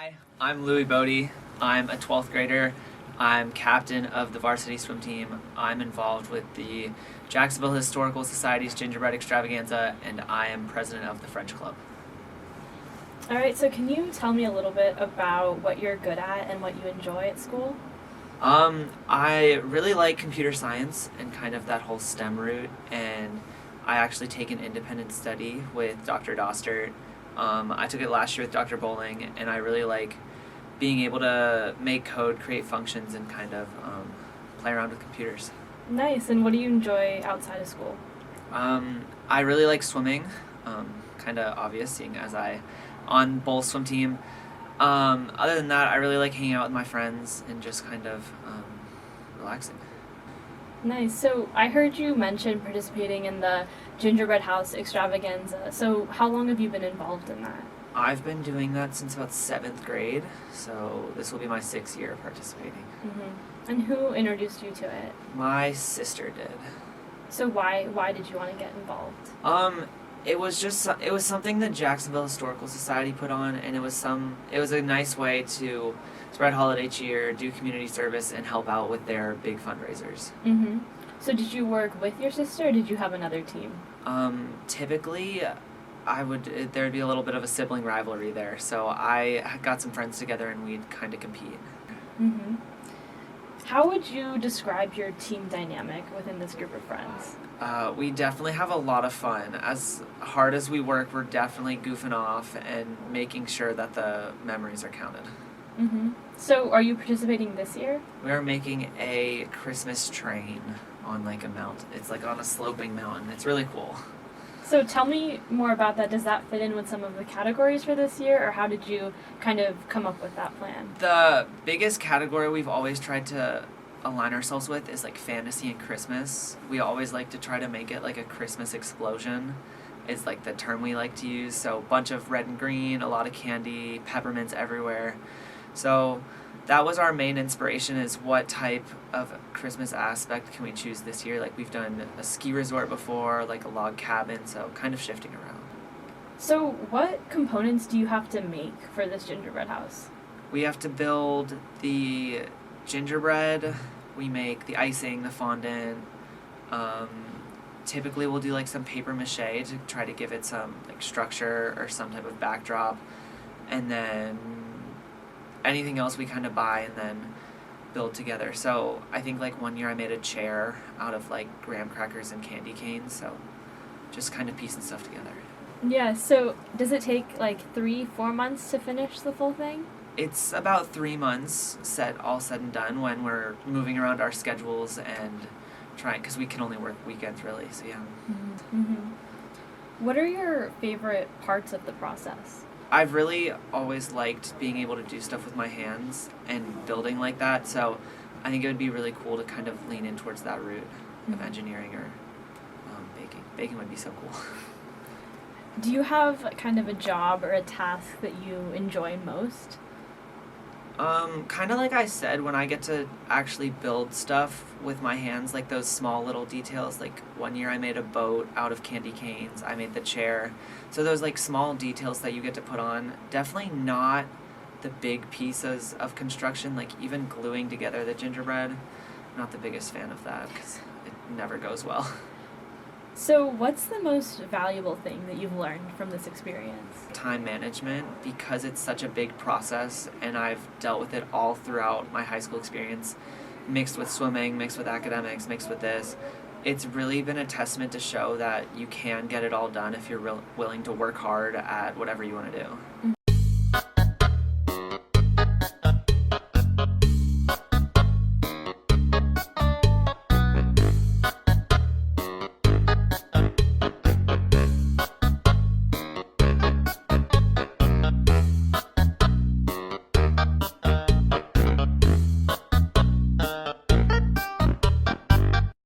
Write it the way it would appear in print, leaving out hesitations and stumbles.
Hi, I'm Louie Bodie. I'm a 12th grader. I'm captain of the varsity swim team. I'm involved with the Jacksonville Historical Society's Gingerbread Extravaganza, and I am president of the French Club. All right, so can you tell me a little bit about what you're good at and what you enjoy at school? I really like computer science and kind of that whole STEM route, and I actually take an independent study with Dr. Dostert. I took it last year with Dr. Bowling, and I really like being able to make code, create functions, and kind of play around with computers. Nice, and what do you enjoy outside of school? I really like swimming, kind of obvious seeing as I on Bolles swim team. Other than that, I really like hanging out with my friends and just kind of relaxing. Nice, so I heard you mention participating in the Gingerbread House Extravaganza. So how long have you been involved in that? I've been doing that since about 7th grade, so this will be my 6th year participating. Mm-hmm. And who introduced you to it? My sister did. So why did you want to get involved? It was something that Jacksonville Historical Society put on, and it was a nice way to spread holiday cheer, do community service, and help out with their big fundraisers. Mm-hmm. So did you work with your sister, or did you have another team? Typically, there'd be a little bit of a sibling rivalry there, so I got some friends together and we'd kind of compete. Mm-hmm. How would you describe your team dynamic within this group of friends? We definitely have a lot of fun. As hard as we work, we're definitely goofing off and making sure that the memories are counted. Mm-hmm. So are you participating this year? We are making a Christmas train on like a mountain. It's like on a sloping mountain. It's really cool. So tell me more about that. Does that fit in with some of the categories for this year, or how did you kind of come up with that plan? The biggest category we've always tried to align ourselves with is like fantasy and Christmas. We always like to try to make it like a Christmas explosion is like the term we like to use. So a bunch of red and green, a lot of candy, peppermints everywhere. So that was our main inspiration, is what type of Christmas aspect can we choose this year. Like we've done a ski resort before, like a log cabin, so kind of shifting around. So what components do you have to make for this gingerbread house? We have to build the gingerbread, we make the icing, the fondant. Typically we'll do like some paper mache to try to give it some like structure or some type of backdrop, and then anything else we kind of buy and then build together. So I think like one year I made a chair out of like graham crackers and candy canes, so just kind of piecing stuff together. Yeah, so does it take like 3-4 months to finish the full thing? It's about 3 months all said and done, when we're moving around our schedules and trying, because we can only work weekends really, so yeah. Mm-hmm. Mm-hmm. What are your favorite parts of the process? I've really always liked being able to do stuff with my hands and building like that, so I think it would be really cool to kind of lean in towards that route of engineering or baking. Baking would be so cool. Do you have kind of a job or a task that you enjoy most? Kind of like I said, when I get to actually build stuff with my hands, like those small little details, like one year I made a boat out of candy canes, I made the chair. So those like small details that you get to put on, definitely not the big pieces of construction, like even gluing together the gingerbread, not the biggest fan of that because it never goes well. So what's the most valuable thing that you've learned from this experience? Time management, because it's such a big process and I've dealt with it all throughout my high school experience, mixed with swimming, mixed with academics, mixed with this. It's really been a testament to show that you can get it all done if you're willing to work hard at whatever you want to do.